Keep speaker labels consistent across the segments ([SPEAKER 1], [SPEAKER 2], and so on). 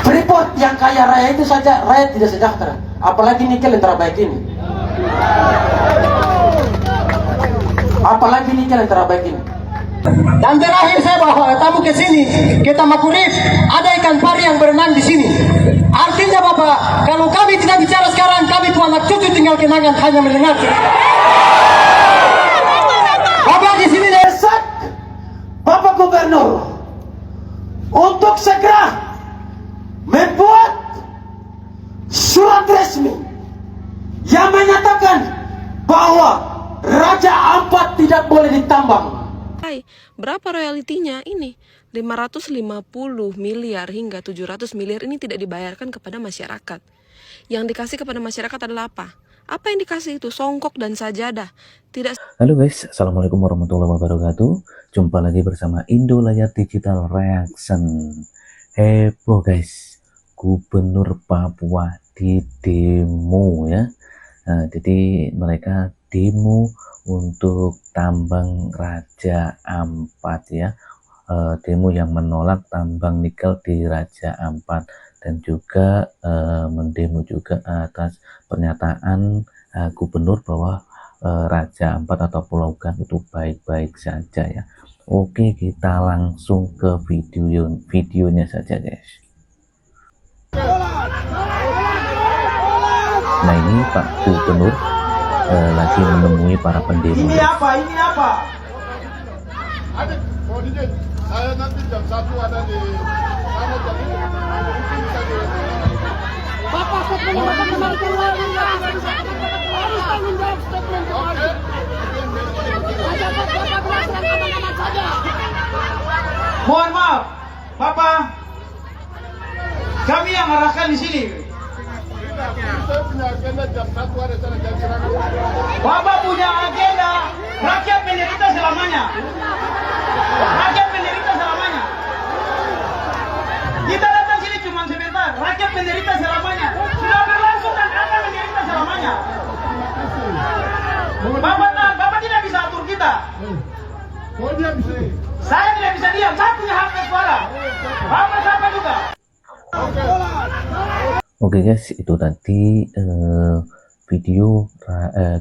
[SPEAKER 1] Freeport yang kaya raya itu saja rakyat tidak sejahtera, apalagi nikel yang terbaik ini. Apalagi nikel yang terbaik ini.
[SPEAKER 2] Dan terakhir saya bawa tamu ke sini, kita Makurif, ada ikan pari yang berenang di sini. Artinya Bapak, kalau kami tidak bicara sekarang, kami tua anak cucu tinggal kenangan hanya mendengar cerita. Bapak di sini
[SPEAKER 1] Desak Bapak Gubernur untuk segera membuat surat resmi yang menyatakan bahwa Raja Ampat tidak boleh ditambang.
[SPEAKER 3] Berapa royaltinya ini? 550 miliar hingga 700 miliar ini tidak dibayarkan kepada masyarakat. Yang dikasih kepada masyarakat adalah apa? Apa yang dikasih itu? Songkok dan sajadah. Tidak.
[SPEAKER 4] Halo guys, assalamualaikum warahmatullahi wabarakatuh. Jumpa lagi bersama Indo Layar Digital Reaction. Heboh guys, Gubernur Papua di demo ya. Nah, jadi mereka demo untuk tambang Raja Ampat ya, demo yang menolak tambang nikel di Raja Ampat, dan juga mendemo juga atas pernyataan gubernur bahwa Raja Ampat atau Pulau Gang itu baik-baik saja ya. Oke, kita langsung ke videonya saja guys. Nah, ini Pak Gubernur lagi menemui para pendemo.
[SPEAKER 1] Ini apa? Ini apa?
[SPEAKER 5] Ada, oh DJ, saya nanti jam 1 ada di sana jam ini bisa di
[SPEAKER 2] Bapak statement Bapak kemarin keluar harus tanggung jawab statement kemarin. Bapak berdasarkan aman-aman saja.
[SPEAKER 1] Mohon maaf, Bapak. Kami yang arahkan di sini.
[SPEAKER 5] saya punya agenda jam 1 ada sana jam serangan.
[SPEAKER 1] Bapak punya agenda rakyat menderita selamanya. Rakyat menderita selamanya. Kita datang sini cuma sebentar. Rakyat menderita selamanya. Sudah berlangsung dan akan menderita selamanya. Bapak tidak bisa atur kita.
[SPEAKER 5] Oh dia bisa.
[SPEAKER 1] Saya tidak bisa diam. Saya punya hak bersuara. Bapak sama juga.
[SPEAKER 4] Oke guys, itu tadi video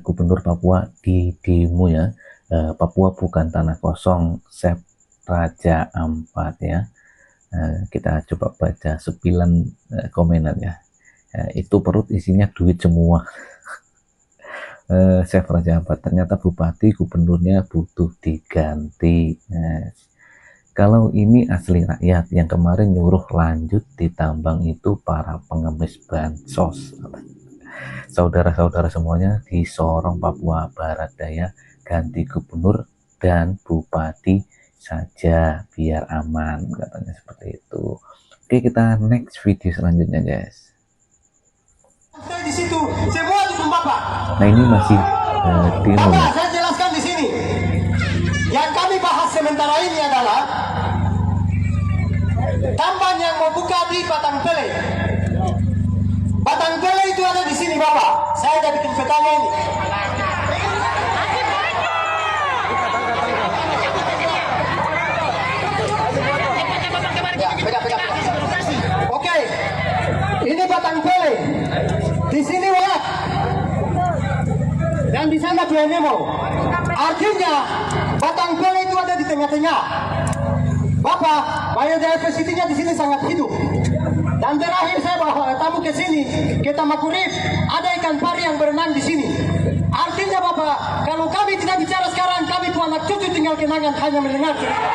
[SPEAKER 4] Gubernur Papua di demo ya. Papua bukan tanah kosong, save Raja Ampat ya. Kita coba baca sepilan komenan ya. Itu perut isinya duit semua. Save Raja Ampat, ternyata bupati gubernurnya butuh diganti. Kalau ini asli rakyat, yang kemarin nyuruh lanjut ditambang itu para pengemis bansos. Saudara-saudara semuanya di Sorong, Papua Barat Daya, ganti gubernur dan bupati saja biar aman, katanya seperti itu. Oke, kita next video selanjutnya guys.
[SPEAKER 2] Saya di situ, semua dukung Bapak.
[SPEAKER 4] Nah, ini masih demo ya.
[SPEAKER 2] Saya jelaskan di sini. Yang kami bahas sementara ini adalah tambang yang mau buka di Batang Pele. Batang Pele itu ada di sini Bapak. Saya ada bikin petanya ini. Ya, pegang. Oke, ini Batang Pele. Di sini Wayak. Dan di sana Nemo. Artinya Batang Pele itu ada di tengah-tengah. Bapak, biodiversity-nya di sini sangat hidup. Dan terakhir saya bawa tamu ke sini, kita Makurif, ada ikan pari yang berenang di sini. Artinya Bapak, kalau kami tidak bicara sekarang, kami tua anak cucu tinggal kenangan hanya mendengar cerita.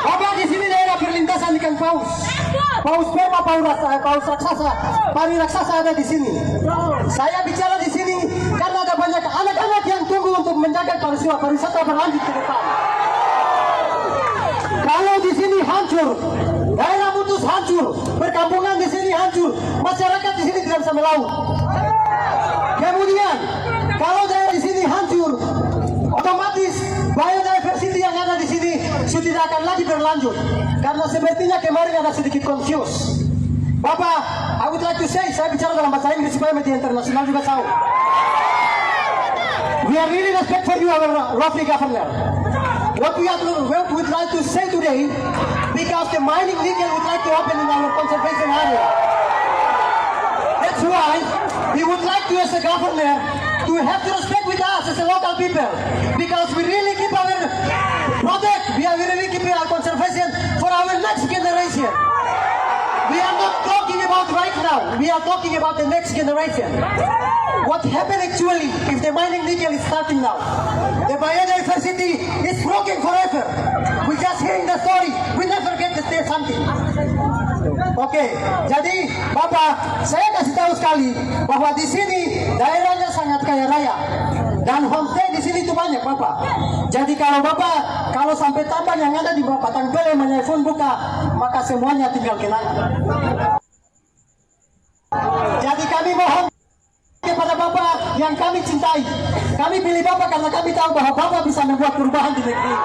[SPEAKER 2] Bapak, di sini daerah perlintasan ikan paus. Paus sperma, paus raksasa, pari raksasa ada di sini. Saya bicara di sini karena ada banyak anak-anak yang tunggu untuk menjaga pariwisata berlanjut ke depan. Kalau di sini hancur, daerah putus hancur, perkampungan di sini hancur, masyarakat di sini tidak bisa melaut. Kemudian, kalau daerah di sini hancur, otomatis biodiversity yang ada di sini sudah tidak akan lagi berlanjut. Karena sepertinya kemarin ada sedikit confuse. Bapak, I would like to say, saya bicara dalam bahasa Inggris supaya media internasional juga tahu. We are really respect for you, our lovely governor. What we would like to say today because the mining legal would like to open in our conservation area. That's why we would like to, as a governor, to have to respect with us as a local people, because we really keep our project, we really keep our conservation for our next generation. We are not talking about right now, we are talking about the next generation. What happened actually if the mining legal is starting now? The biodiversity is broken forever. We just hearing the story, we never get to say something. Oke, jadi Bapak, saya kasih tahu sekali bahwa di sini daerahnya sangat kaya raya dan homestay di sini tuh banyak Bapak. Jadi kalau Bapak, kalau sampai tambang yang ada di Bapak Tangpele Manyefun buka, maka semuanya tinggal kenangan. Jadi kami mohon kepada Bapak yang kami cintai, kami pilih Bapak karena kami tahu bahwa Bapak bisa membuat perubahan di negeri.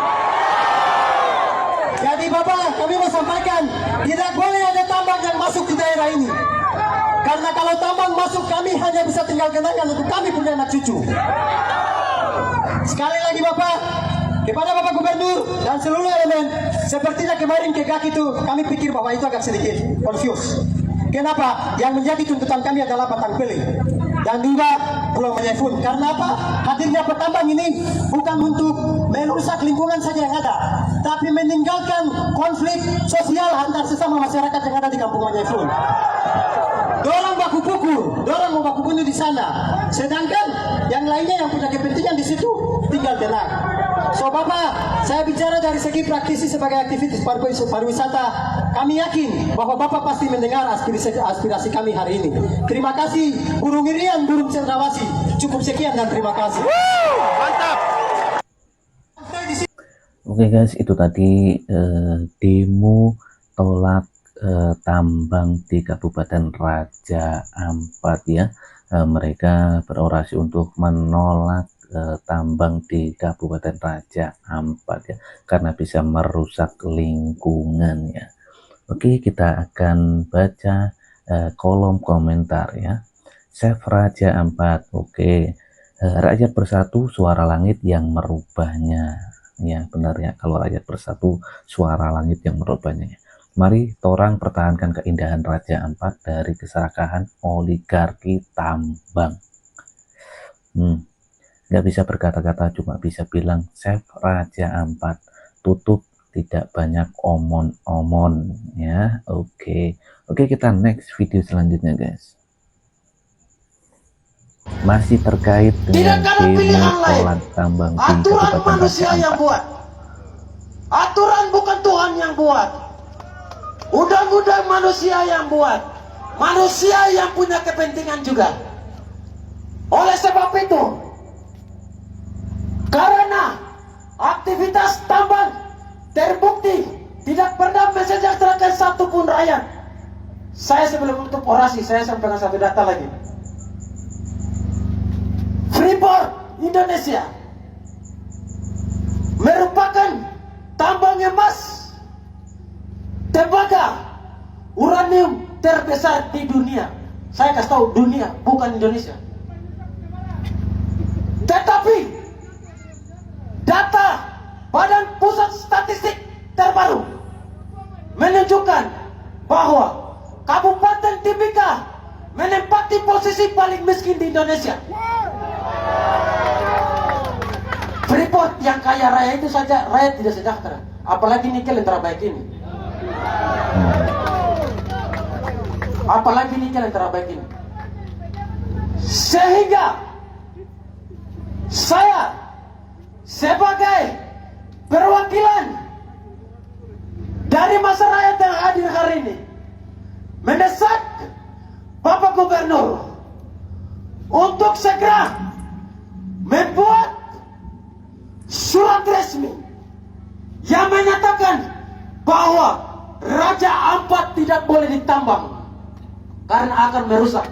[SPEAKER 2] Jadi Bapak, kami mau sampaikan, tidak boleh ada tambang yang masuk di daerah ini. Karena kalau tambang masuk, kami hanya bisa tinggal kenangan untuk kami punya anak cucu. Sekali lagi Bapak, kepada Bapak Gubernur dan seluruh elemen, sepertinya kemarin kegak itu, kami pikir bahwa itu agak sedikit confused. Kenapa? Yang menjadi tuntutan kami adalah Tangpele dan juga Pulau Manyefun. Karena apa? Hadirnya petambang ini bukan untuk merusak lingkungan saja yang ada, tapi meninggalkan konflik sosial antar sesama masyarakat yang ada di Kampung Manyefun. Dorang baku pukul, dorang mau baku bunuh di sana. Sedangkan yang lainnya yang punya kepentingan di situ tinggal tenang. So Bapak, saya bicara dari segi praktisi sebagai aktivitas pariwisata. Kami yakin bahwa Bapak pasti mendengar aspirasi kami hari ini. Terima kasih burung irian, burung cendrawasih. Cukup sekian dan terima kasih.
[SPEAKER 5] Mantap.
[SPEAKER 4] Oke guys, itu tadi demo tolak tambang di Kabupaten Raja Ampat ya. Mereka berorasi untuk menolak tambang di Kabupaten Raja Ampat ya, karena bisa merusak lingkungan ya. Oke, kita akan baca kolom komentar ya. Chef Raja Ampat, oke. Rakyat bersatu, suara langit yang merubahnya. Ya benar ya, kalau rakyat bersatu, suara langit yang merubahnya. Mari torang pertahankan keindahan Raja Ampat dari keserakahan oligarki tambang. Nggak bisa berkata-kata, cuma bisa bilang Chef Raja Ampat, tutup, tidak banyak omon-omon ya. Oke, kita next video selanjutnya guys. Masih terkait dengan demo tolak tambang di
[SPEAKER 1] Aturan
[SPEAKER 4] Kabupaten
[SPEAKER 1] manusia
[SPEAKER 4] Raja
[SPEAKER 1] yang
[SPEAKER 4] Ampat.
[SPEAKER 1] buat. Aturan bukan Tuhan yang buat. Undang-undang manusia yang buat. Manusia yang punya kepentingan juga. Oleh sebab itu, karena aktivitas tambang terbukti tidak pernah mensejahterakan satupun rakyat. Saya sebelum menutup orasi, saya sampaikan satu data lagi. Freeport Indonesia merupakan tambang emas, tembaga, uranium terbesar di dunia. Saya kasih tahu dunia, bukan Indonesia. Tetapi data Badan Pusat Statistik terbaru menunjukkan bahwa Kabupaten Timika menempati posisi paling miskin di Indonesia. Freeport yang kaya raya itu saja rakyat tidak sejahtera, apalagi nikel yang terbaik ini. Apalagi nikel yang terbaik ini. Sehingga saya sebagai perwakilan dari masa rakyat yang hadir hari ini mendesak Bapak Gubernur untuk segera membuat surat resmi yang menyatakan bahwa Raja Ampat tidak boleh ditambang karena akan merusak.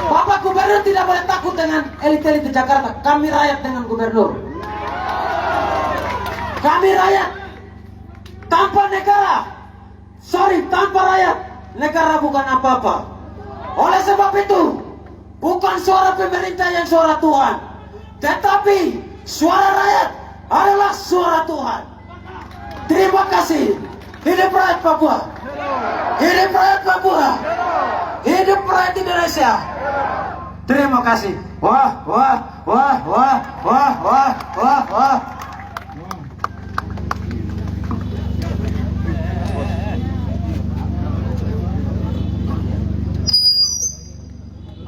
[SPEAKER 1] Bapak Gubernur tidak boleh takut dengan elit-elit di Jakarta. Kami rakyat dengan Gubernur. Kami rakyat tanpa negara. Tanpa rakyat, negara bukan apa-apa. Oleh sebab itu, bukan suara pemerintah yang suara Tuhan, tetapi suara rakyat adalah suara Tuhan. Terima kasih. Hidup rakyat Papua. Hidup rakyat Papua. Hidup rakyat Indonesia. Terima kasih. Wah, wah, wah, wah, wah, wah, wah, wah.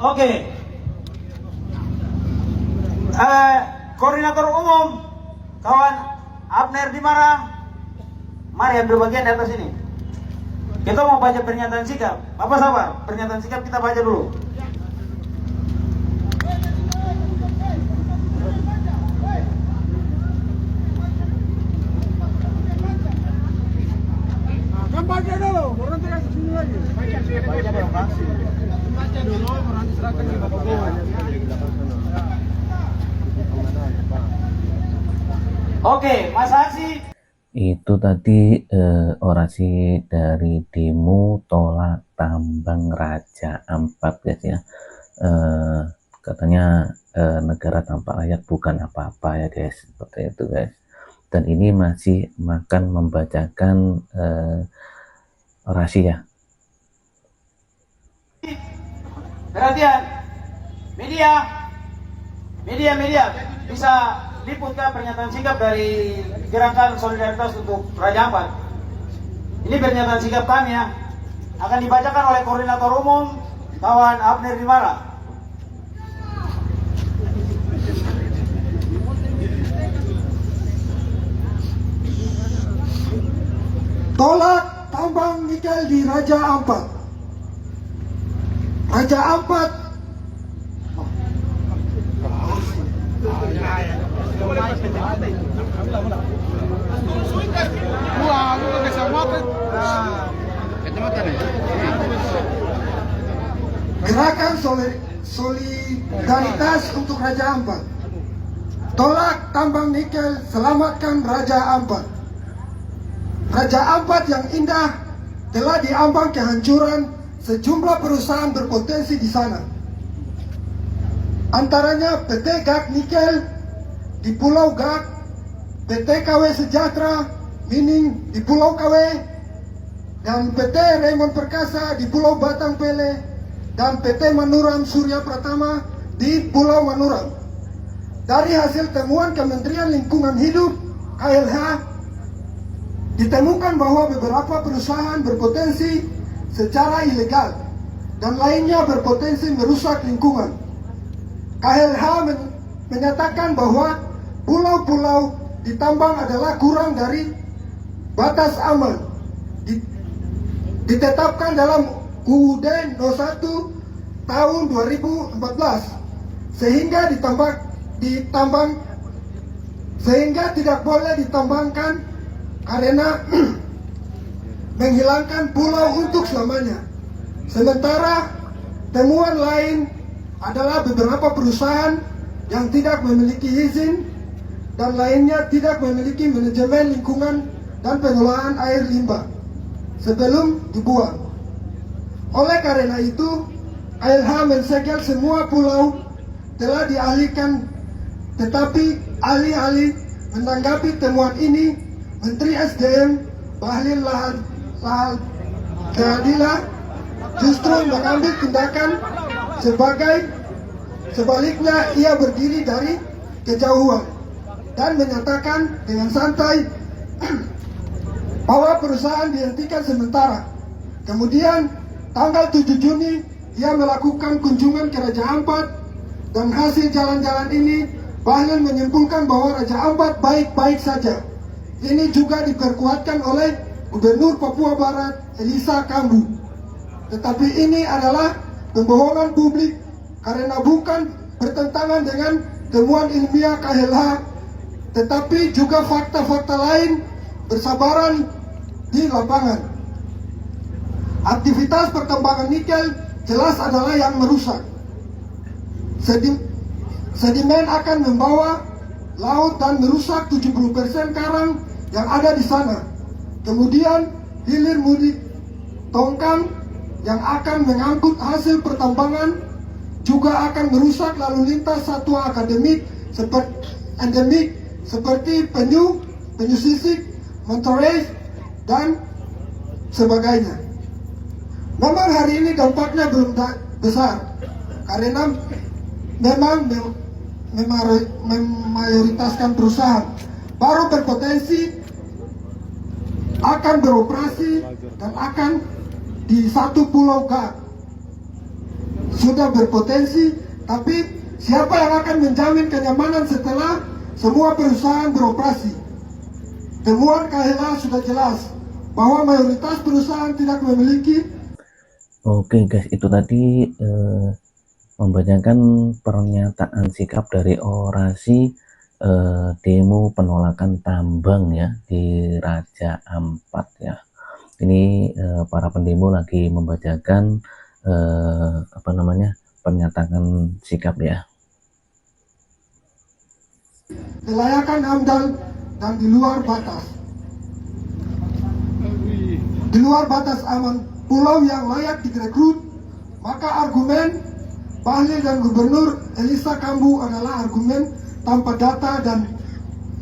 [SPEAKER 6] Oke. Koordinator umum kawan Abner Dimara, mari ambil bagian di atas ini. Kita mau baca pernyataan sikap. Bapak sabar, pernyataan sikap kita baca dulu.
[SPEAKER 5] Kan baca dulu, orang tidak sini lagi. Baca dong, kasih. Baca dulu, orang diserahkan ke Bapak Gubernur.
[SPEAKER 6] Oke, Mas Haji.
[SPEAKER 4] Itu tadi orasi dari demo tolak tambang Raja Ampat guys ya. Katanya negara tanpa rakyat bukan apa-apa ya guys, seperti itu guys. Dan ini masih akan membacakan orasi ya.
[SPEAKER 6] Perhatian, media bisa liputkan pernyataan sikap dari Gerakan Solidaritas untuk Raja Ampat. Ini pernyataan sikap kami ya, akan dibacakan oleh Koordinator Umum kawan Abner Dimara.
[SPEAKER 7] Tolak tambang nikel di Raja Ampat. Raja Ampat Gerakan Solidaritas untuk Raja Ampat. Tolak tambang nikel, selamatkan Raja Ampat. Raja Ampat yang indah telah diambang kehancuran sejumlah perusahaan berpotensi di sana. Antaranya PT GAK Nikel di Pulau GAK, PT KW Sejahtera Mining di Pulau KW, dan PT Raymond Perkasa di Pulau Batang Pele, dan PT Manuram Surya Pratama di Pulau Manuram. Dari hasil temuan Kementerian Lingkungan Hidup KLH, ditemukan bahwa beberapa perusahaan berpotensi secara ilegal dan lainnya berpotensi merusak lingkungan. KLH menyatakan bahwa pulau-pulau ditambang adalah kurang dari batas aman. Ditetapkan dalam UUD 01 tahun 2014 sehingga sehingga tidak boleh ditambangkan karena menghilangkan pulau untuk selamanya. Sementara temuan lain adalah beberapa perusahaan yang tidak memiliki izin dan lainnya tidak memiliki manajemen lingkungan dan pengelolaan air limbah sebelum dibuang. Oleh karena itu, KLH mensegel semua pulau telah dialihkan, tetapi alih-alih menanggapi temuan ini, Menteri SDM Bahlil Lahadalia justru mengambil tindakan sebaliknya ia berdiri dari kejauhan dan menyatakan dengan santai bahwa perusahaan dihentikan sementara. Kemudian tanggal 7 Juni ia melakukan kunjungan ke Raja Ampat, dan hasil jalan-jalan ini Bahlil menyimpulkan bahwa Raja Ampat baik-baik saja. Ini juga diperkuatkan oleh Gubernur Papua Barat Elisa Kambu. Tetapi ini adalah pembohongan publik karena bukan bertentangan dengan temuan ilmiah KLH, tetapi juga fakta-fakta lain bersabaran di lapangan. Aktivitas pertambangan nikel jelas adalah yang merusak. Sedimen akan membawa laut dan merusak 70% karang yang ada di sana. Kemudian hilir mudik tongkang yang akan mengangkut hasil pertambangan juga akan merusak lalu lintas satwa endemik seperti penyu sisik Monterey, dan sebagainya. Memang hari ini dampaknya belum besar, karena memang memayoritaskan perusahaan baru berpotensi akan beroperasi dan akan di satu pulau G. Sudah berpotensi, tapi siapa yang akan menjamin kenyamanan setelah semua perusahaan beroperasi? Temuan KLA sudah jelas bahwa mayoritas perusahaan tidak memiliki.
[SPEAKER 4] Oke guys, itu tadi membacakan pernyataan sikap dari orasi demo penolakan tambang ya di Raja Ampat ya. Ini para pendemo lagi membacakan pernyataan sikap ya.
[SPEAKER 7] Kelayakan AMDAL dan di luar batas. Di luar batas aman pulau yang layak direkrut, maka argumen Bahlil dan Gubernur Elisa Kambu adalah argumen tanpa data dan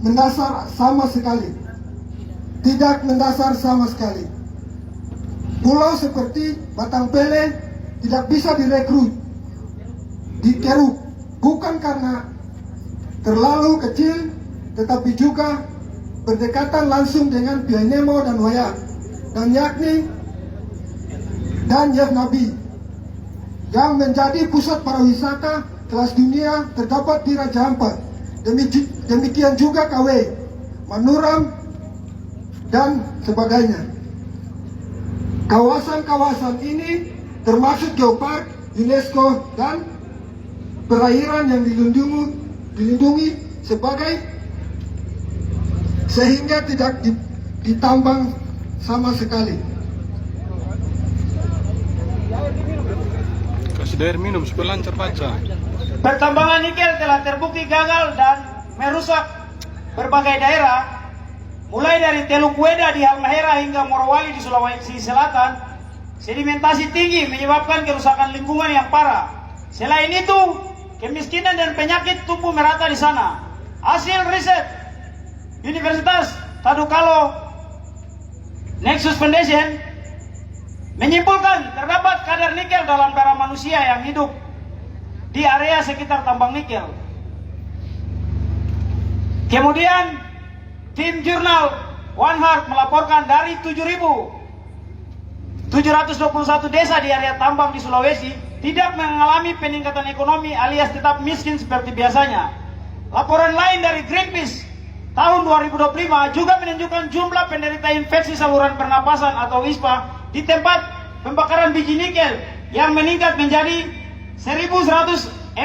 [SPEAKER 7] mendasar sama sekali. Tidak mendasar sama sekali. Pulau seperti Batang Pele tidak bisa direkrut, dikeruk, bukan karena terlalu kecil, tetapi juga berdekatan langsung dengan Pianemo dan Wayak, dan yakni dan Nabi yang menjadi pusat pariwisata kelas dunia terdapat di Raja Ampat. Demikian juga KW, Manuram, dan sebagainya. Kawasan-kawasan ini termasuk Geopark, UNESCO, dan perairan yang dilindungi sebagai sehingga tidak ditambang sama sekali.
[SPEAKER 5] Kasih air minum supaya lancar baca.
[SPEAKER 6] Pertambangan nikel telah terbukti gagal dan merusak berbagai daerah, mulai dari Teluk Weda di Halmahera hingga Morowali di Sulawesi Selatan. Sedimentasi tinggi menyebabkan kerusakan lingkungan yang parah. Selain itu, kemiskinan dan penyakit tumbuh merata di sana. Hasil riset Universitas Tadukalo Nexus Foundation menyimpulkan terdapat kadar nikel dalam darah manusia yang hidup di area sekitar tambang nikel. Kemudian tim jurnal One Heart melaporkan dari 7.721 desa di area tambang di Sulawesi tidak mengalami peningkatan ekonomi alias tetap miskin seperti biasanya. Laporan lain dari Greenpeace tahun 2025 juga menunjukkan jumlah penderita infeksi saluran pernapasan atau ISPA di tempat pembakaran biji nikel yang meningkat menjadi 1.148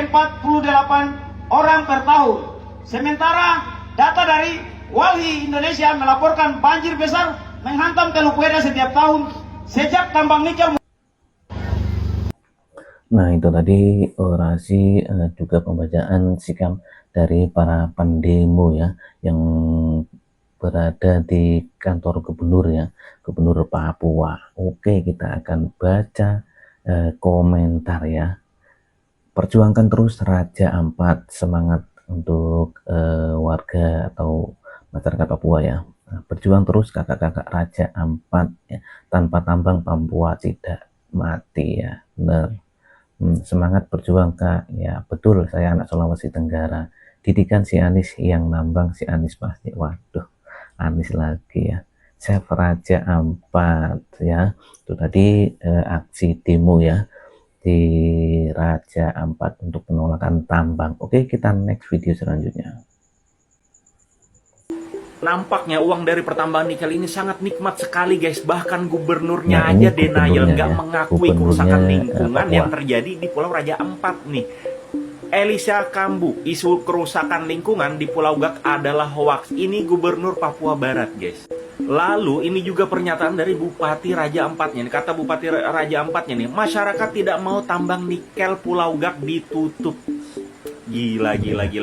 [SPEAKER 6] orang per tahun. Sementara data dari Walhi Indonesia melaporkan banjir besar menghantam Teluk Weda setiap tahun sejak tambang nikel.
[SPEAKER 4] Nah itu tadi orasi juga pembacaan sikap dari para pendemo ya yang berada di kantor gubernur ya, Gubernur Papua. Oke, kita akan baca komentar ya. Perjuangkan terus Raja Ampat, semangat untuk warga atau masyarakat Papua ya. Berjuang terus kakak-kakak Raja Ampat ya. Tanpa tambang Papua tidak mati ya. Benar. Semangat berjuang Kak. Ya betul, saya anak Sulawesi Tenggara. Didikan si Anies yang nambang si Anies pasti. Waduh, Anies lagi ya. Chef Raja Ampat ya. Itu tadi aksi demo ya di Raja Ampat untuk penolakan tambang. Oke, kita next video selanjutnya.
[SPEAKER 8] Nampaknya uang dari pertambangan nikel ini sangat nikmat sekali guys. Bahkan gubernurnya
[SPEAKER 4] Nah, ini
[SPEAKER 8] aja denial, nggak
[SPEAKER 4] ya.
[SPEAKER 8] mengakui
[SPEAKER 4] Gubernurnya,
[SPEAKER 8] kerusakan lingkungan
[SPEAKER 4] Papua.
[SPEAKER 8] yang terjadi di Pulau Raja Ampat nih. Elisa Kambu, isu kerusakan lingkungan di Pulau Gak adalah hoaks. Ini gubernur Papua Barat guys. Lalu ini juga pernyataan dari Bupati Raja Ampatnya. Kata Bupati Raja Ampatnya nih, masyarakat tidak mau tambang nikel Pulau Gak ditutup. Gila.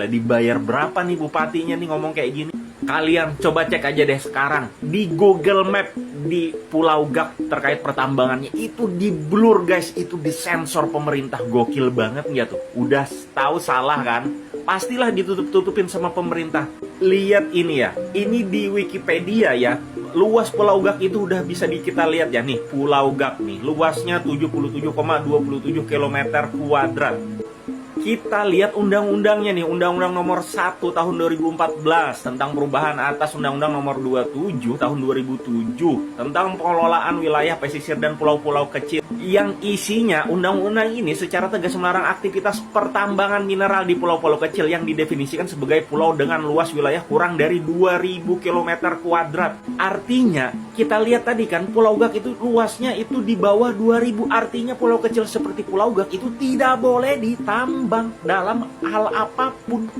[SPEAKER 8] Dibayar berapa nih bupatinya nih ngomong kayak gini? Kalian coba cek aja deh sekarang di Google Map di Pulau Gak terkait pertambangannya itu di blur guys, itu disensor pemerintah. Gokil banget nggak tuh? Udah tahu salah kan? Pastilah ditutup-tutupin sama pemerintah. Lihat ini ya, ini di Wikipedia ya. Luas Pulau Gak itu udah bisa kita lihat ya nih, Pulau Gak nih, luasnya 77,27 km kuadrat. Kita lihat undang-undangnya nih, Undang-Undang Nomor 1 Tahun 2014 tentang perubahan atas Undang-Undang Nomor 27 Tahun 2007 tentang pengelolaan wilayah pesisir dan pulau-pulau kecil, yang isinya undang-undang ini secara tegas melarang aktivitas pertambangan mineral di pulau-pulau kecil yang didefinisikan sebagai pulau dengan luas wilayah kurang dari 2000 km kuadrat. Artinya, kita lihat tadi kan Pulau Gak itu luasnya itu di bawah 2000, artinya pulau kecil seperti Pulau Gak itu tidak boleh ditambang dalam hal apapun.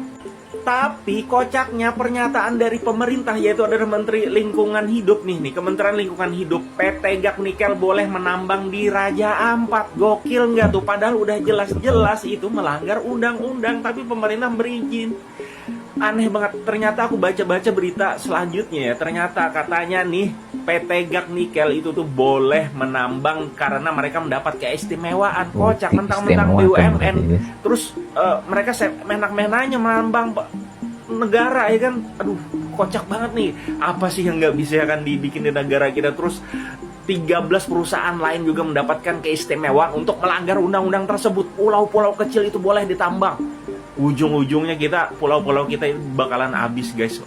[SPEAKER 8] Tapi kocaknya pernyataan dari pemerintah, yaitu adalah Menteri Lingkungan Hidup nih, Kementerian Lingkungan Hidup, PT Gak Nikel boleh menambang di Raja Ampat. Gokil nggak tuh? Padahal udah jelas-jelas itu melanggar undang-undang, tapi pemerintah berizin. Aneh banget. Ternyata aku baca-baca berita selanjutnya ya, ternyata katanya nih PT Gak Nikel itu tuh boleh menambang karena mereka mendapat keistimewaan. Kocak, mentang-mentang BUMN. Terus mereka menak-menanya menambang negara ya kan. Aduh, kocak banget nih. Apa sih yang nggak bisa kan dibikin di negara kita? Terus 13 perusahaan lain juga mendapatkan keistimewaan untuk melanggar undang-undang tersebut. Pulau-pulau kecil itu boleh ditambang. Ujung-ujungnya pulau-pulau kita itu bakalan habis guys.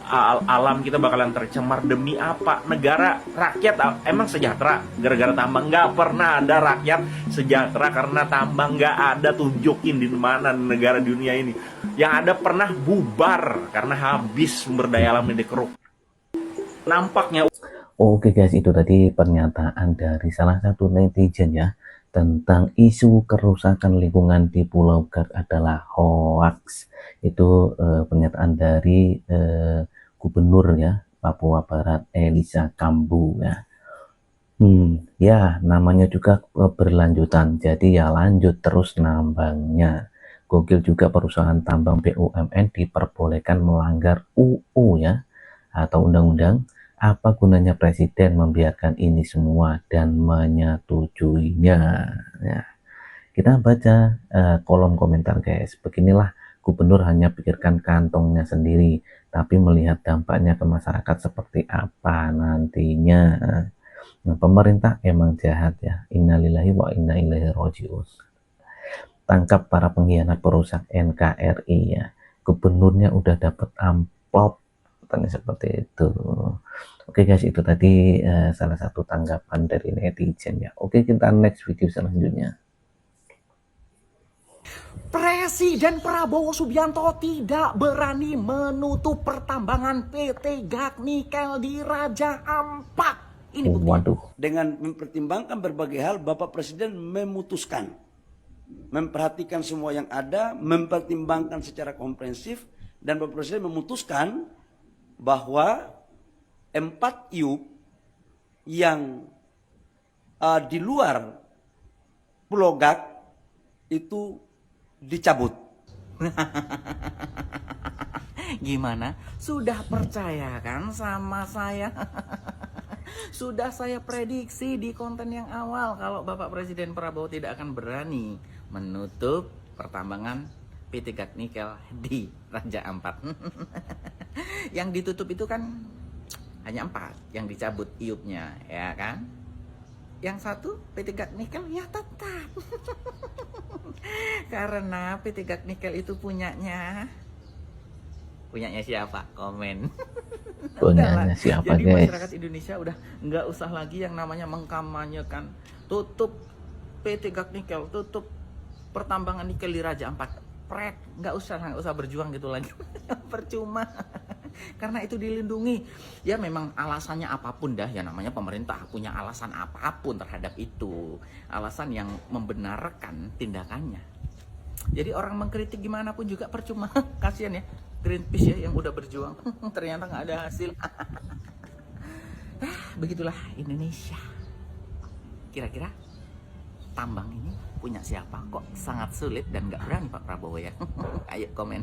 [SPEAKER 8] Alam kita bakalan tercemar. Demi apa? Negara, rakyat emang sejahtera gara-gara tambang? Nggak pernah ada rakyat sejahtera karena tambang. Nggak ada, tunjukin di mana negara di dunia ini. Yang ada pernah bubar karena habis sumber daya alam yang dikeruk. Nampaknya.
[SPEAKER 4] Oke guys, itu tadi pernyataan dari salah satu netizen ya, tentang isu kerusakan lingkungan di Pulau Gak adalah hoax. Itu pernyataan dari Gubernur ya Papua Barat Elisa Kambu ya. Ya namanya juga berlanjutan, jadi ya lanjut terus nambangnya. Gokil juga perusahaan tambang BUMN diperbolehkan melanggar UU ya, atau undang-undang. Apa gunanya presiden membiarkan ini semua dan menyetujuinya? Ya, kita baca kolom komentar guys. Beginilah gubernur hanya pikirkan kantongnya sendiri, tapi melihat dampaknya ke masyarakat seperti apa nantinya. Nah, pemerintah emang jahat ya. Innalillahi wa inna ilaihi rajiun. Tangkap para pengkhianat perusak NKRI ya. Gubernurnya udah dapat amplop, katanya seperti itu. Oke guys, itu tadi salah satu tanggapan dari netizen ya. Oke, kita next video selanjutnya.
[SPEAKER 9] Presiden Prabowo Subianto tidak berani menutup pertambangan PT Gak Nikel di Raja Ampat. Ini bukti.
[SPEAKER 4] Waduh.
[SPEAKER 10] Dengan mempertimbangkan berbagai hal, Bapak Presiden memutuskan, memperhatikan semua yang ada, mempertimbangkan secara komprehensif, dan Bapak Presiden memutuskan bahwa 4 iup yang di luar Pulau Gak itu dicabut.
[SPEAKER 9] Gimana? Sudah percaya kan sama saya? Sudah saya prediksi di konten yang awal kalau Bapak Presiden Prabowo tidak akan berani menutup pertambangan PT Gak Nikel di Raja Ampat. Yang ditutup itu kan hanya 4 yang dicabut iupnya, ya kan? Yang satu PT Gak Nikel ya tetap. Karena PT Gak Nikel itu punyanya siapa? Komen.
[SPEAKER 4] Punyanya siapa
[SPEAKER 9] Jadi
[SPEAKER 4] guys?
[SPEAKER 9] masyarakat Indonesia udah nggak usah lagi yang namanya mengkampanyekan tutup PT Gak Nikel, tutup pertambangan nikel di Raja Ampat. Nggak usah berjuang gitu lagi. Percuma. Karena itu dilindungi. Ya memang alasannya apapun dah, ya namanya pemerintah punya alasan apapun terhadap itu. Alasan yang membenarkan tindakannya. Jadi orang mengkritik gimana pun juga percuma. Kasian ya Greenpeace ya yang udah berjuang. Ternyata nggak ada hasil. Begitulah Indonesia. Kira-kira tambang ini punya siapa? Kok sangat sulit dan nggak berani Pak Prabowo ya? Ayo komen.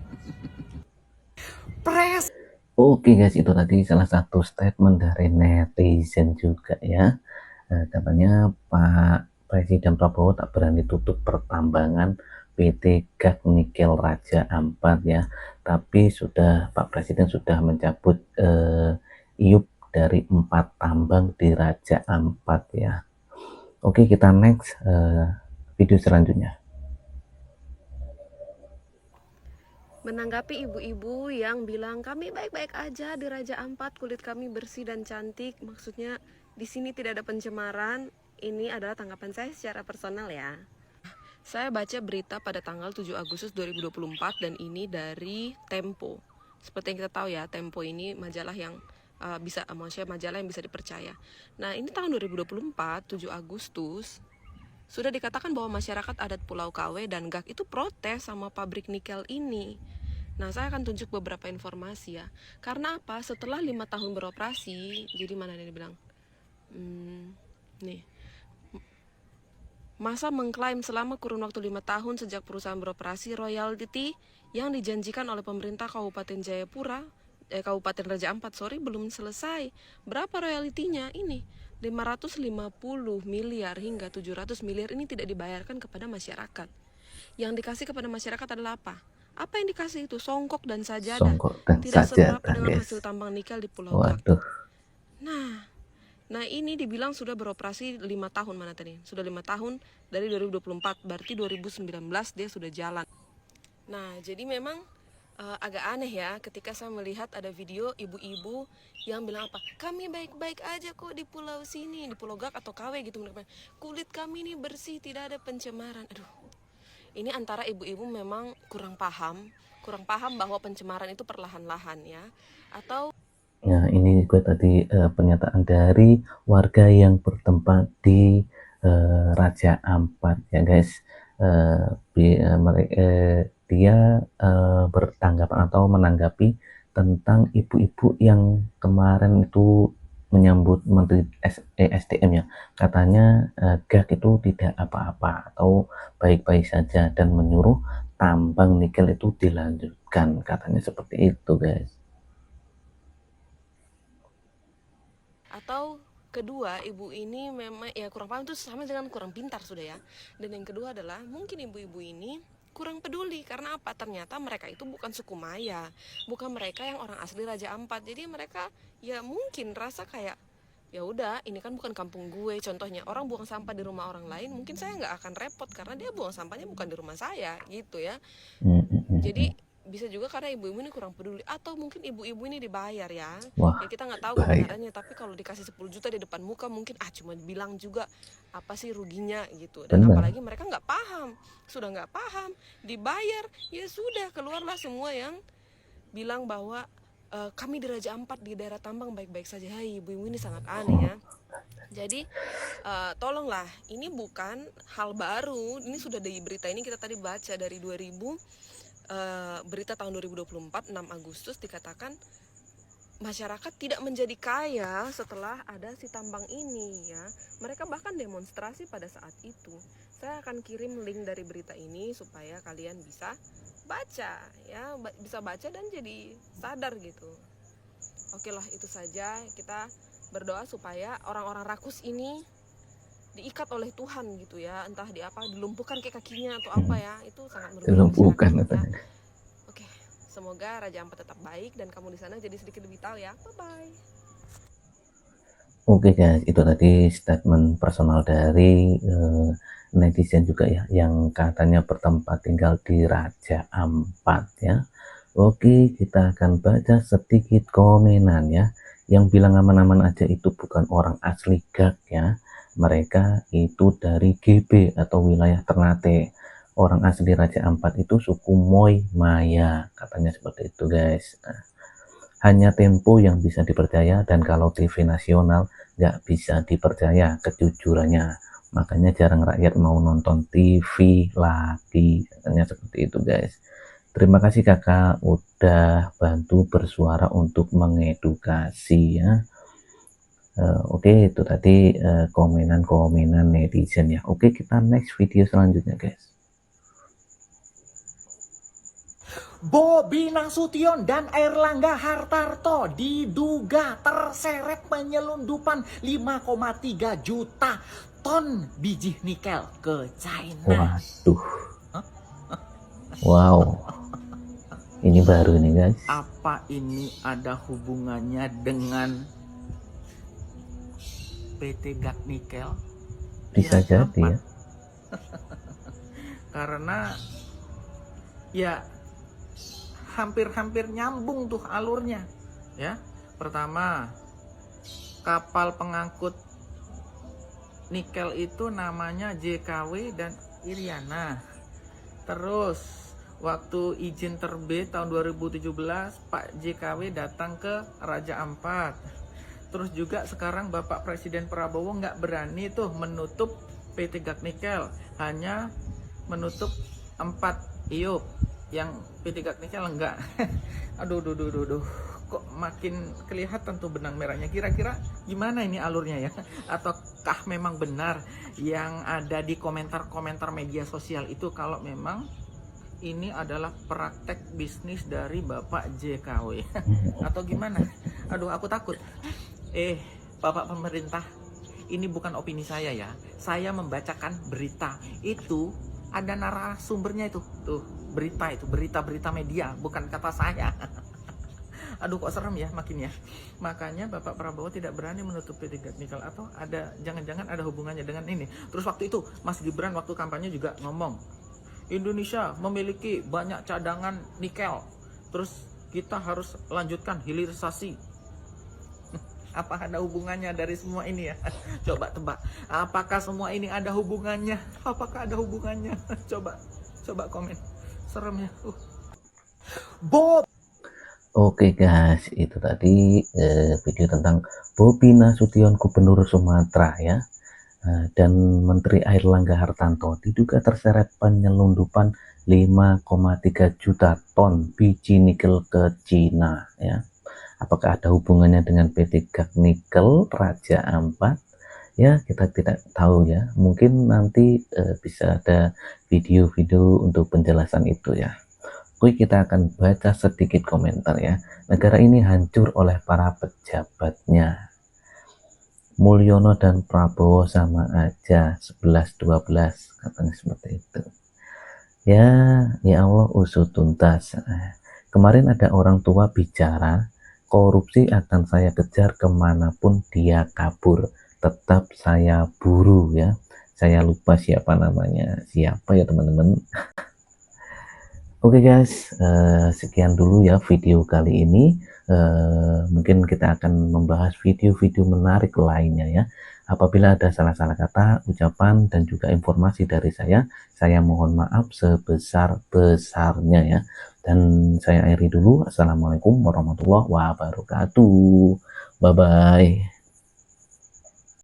[SPEAKER 4] Oke guys, itu tadi salah satu statement dari netizen juga ya. Katanya Pak Presiden Prabowo tak berani tutup pertambangan PT Gas Nikel Raja Ampat ya. Tapi Pak Presiden sudah mencabut iup dari 4 tambang di Raja Ampat ya. Oke, kita next video selanjutnya.
[SPEAKER 3] Menanggapi ibu-ibu yang bilang kami baik-baik aja di Raja Ampat, kulit kami bersih dan cantik, maksudnya di sini tidak ada pencemaran. Ini adalah tanggapan saya secara personal ya. Saya baca berita pada tanggal 7 Agustus 2024 dan ini dari Tempo. Seperti yang kita tahu ya, Tempo ini majalah yang majalah yang bisa dipercaya. Nah, ini tahun 2024, 7 Agustus, sudah dikatakan bahwa masyarakat adat Pulau KW dan GAK itu protes sama pabrik nikel ini. Nah, saya akan tunjuk beberapa informasi ya. Karena apa? Setelah 5 tahun beroperasi, jadi mana nih dibilang? Nih. Masa mengklaim selama kurun waktu 5 tahun sejak perusahaan beroperasi, royalti yang dijanjikan oleh pemerintah Kabupaten Kabupaten Raja Ampat, belum selesai. Berapa royaltinya? Ini 550 miliar hingga 700 miliar ini tidak dibayarkan kepada masyarakat. Yang dikasih kepada masyarakat adalah apa? Apa yang dikasih itu? Songkok dan sajadah. Tidak seberapa dengan hasil tambang nikel di Pulau GAK. Nah ini dibilang sudah beroperasi 5 tahun, mana tadi? Sudah 5 tahun dari 2024, berarti 2019 dia sudah jalan. Nah jadi memang agak aneh ya ketika saya melihat ada video ibu-ibu yang bilang apa, kami baik-baik aja kok di pulau sini, di Pulau GAK atau KW gitu, kulit kami ini bersih, tidak ada pencemaran. Aduh, ini antara ibu-ibu memang kurang paham bahwa pencemaran itu perlahan-lahan ya, atau
[SPEAKER 4] Nah, ini juga tadi pernyataan dari warga yang bertempat di Raja Ampat ya guys. Dia bertanggapan atau menanggapi tentang ibu-ibu yang kemarin itu menyambut Menteri SDM ya. Katanya GAK itu tidak apa-apa atau baik-baik saja dan menyuruh tambang nikel itu dilanjutkan. Katanya seperti itu guys.
[SPEAKER 3] atau kedua, ibu ini memang ya kurang paham, itu sama dengan kurang pintar sudah ya. Dan yang kedua adalah mungkin ibu-ibu ini kurang peduli. Karena apa? Ternyata mereka itu bukan suku Maya, bukan mereka yang orang asli Raja Ampat. Jadi mereka ya mungkin rasa kayak ya udah, ini kan bukan kampung gue. Contohnya orang buang sampah di rumah orang lain, mungkin saya nggak akan repot karena dia buang sampahnya bukan di rumah saya gitu ya. Jadi bisa juga karena ibu-ibu ini kurang peduli, atau mungkin ibu-ibu ini dibayar ya.
[SPEAKER 4] Wah,
[SPEAKER 3] Ya kita nggak tahu kebenarannya, tapi kalau dikasih 10 juta di depan muka mungkin cuma bilang juga apa sih ruginya gitu. Dan
[SPEAKER 4] benar.
[SPEAKER 3] apalagi mereka nggak paham, sudah nggak paham dibayar ya sudah, keluarlah semua yang bilang bahwa kami di Raja Ampat di daerah tambang baik-baik saja. Hai, ibu-ibu ini sangat aneh ya. Jadi tolonglah, ini bukan hal baru, ini sudah di berita ini kita tadi baca dari 2000 berita tahun 2024 6 Agustus dikatakan masyarakat tidak menjadi kaya setelah ada si tambang ini ya. Mereka bahkan demonstrasi pada saat itu. Saya akan kirim link dari berita ini supaya kalian bisa baca ya, bisa baca dan jadi sadar gitu. Oke lah, itu saja. Kita berdoa supaya orang-orang rakus ini diikat oleh Tuhan gitu ya, entah di apa, dilumpuhkan kayak kakinya atau apa ya, itu sangat merugikan
[SPEAKER 4] Dilumpuhkan
[SPEAKER 3] masyarakat,
[SPEAKER 4] katanya.
[SPEAKER 3] ya. Oke, semoga Raja Ampat tetap baik dan kamu di sana jadi sedikit lebih tahu ya. Bye bye.
[SPEAKER 4] Oke guys, itu tadi statement personal dari netizen juga ya, yang katanya bertempat tinggal di Raja Ampat ya. Oke, kita akan baca sedikit komenan ya. Yang bilang aman-aman aja itu bukan orang asli GAK ya. Mereka itu dari GB atau wilayah Ternate. Orang asli Raja Ampat itu suku Moy Maya, katanya seperti itu guys. Nah, hanya Tempo yang bisa dipercaya, dan kalau TV nasional nggak bisa dipercaya kejujurannya. Makanya jarang rakyat mau nonton TV lagi, katanya seperti itu guys. Terima kasih kakak udah bantu bersuara untuk mengedukasi ya. Oke, itu tadi komenan-komenan netizen ya. Oke, kita next video selanjutnya guys.
[SPEAKER 9] Bobi Nasution dan Airlangga Hartarto diduga terseret penyelundupan 5,3 juta ton biji nikel ke China.
[SPEAKER 4] Waduh. Wow. Ini baru nih guys.
[SPEAKER 9] Apa ini ada hubungannya dengan PT Gat Nikel?
[SPEAKER 4] Bisa jadi ya.
[SPEAKER 9] Karena ya hampir-hampir nyambung tuh alurnya ya. Pertama, kapal pengangkut nikel itu namanya JKW dan Iriana. Terus waktu izin terbit tahun 2017 Pak JKW datang ke Raja Ampat. Terus juga sekarang Bapak Presiden Prabowo nggak berani tuh menutup PT Gat Nikel, hanya menutup 4 iup, yang PT Gat Nikel enggak. Aduh, kok makin kelihatan tuh benang merahnya. Kira-kira gimana ini alurnya ya? Ataukah memang benar yang ada di komentar-komentar media sosial itu kalau memang ini adalah praktek bisnis dari Bapak JKW? Atau gimana? Aduh, aku takut. Bapak pemerintah, ini bukan opini saya ya. Saya membacakan berita. Itu ada narasumbernya itu. Tuh, berita media, bukan kata saya. Aduh, kok serem ya makin ya. Makanya Bapak Prabowo tidak berani menutup PT Gat Nikel, atau ada jangan-jangan ada hubungannya dengan ini. Terus waktu itu Mas Gibran waktu kampanye juga ngomong, Indonesia memiliki banyak cadangan nikel. Terus kita harus lanjutkan hilirisasi. Apa ada hubungannya dari semua ini ya? Coba tebak. Apakah semua ini ada hubungannya? Apakah ada hubungannya? Coba komen. Serem ya. Bob.
[SPEAKER 4] Oke guys, itu tadi video tentang Bobi Nasution Gubernur Sumatera ya, dan Menteri Airlangga Hartarto diduga terseret penyelundupan 5,3 juta ton biji nikel ke Cina ya. Apakah ada hubungannya dengan PT Gat Nikel Raja Ampat? Ya, kita tidak tahu ya. Mungkin nanti bisa ada video-video untuk penjelasan itu ya. Oke, kita akan baca sedikit komentar ya. Negara ini hancur oleh para pejabatnya. Mulyono dan Prabowo sama aja, 11-12 katanya seperti itu. Ya Allah usut tuntas. Kemarin ada orang tua bicara, korupsi akan saya kejar kemanapun dia kabur, tetap saya buru ya. Saya lupa siapa namanya, siapa ya teman-teman. Oke guys, sekian dulu ya video kali ini. Mungkin kita akan membahas video-video menarik lainnya ya. Apabila ada salah-salah kata, ucapan, dan juga informasi dari saya mohon maaf sebesar-besarnya ya. Dan saya akhiri dulu. Assalamualaikum warahmatullahi wabarakatuh. Bye-bye.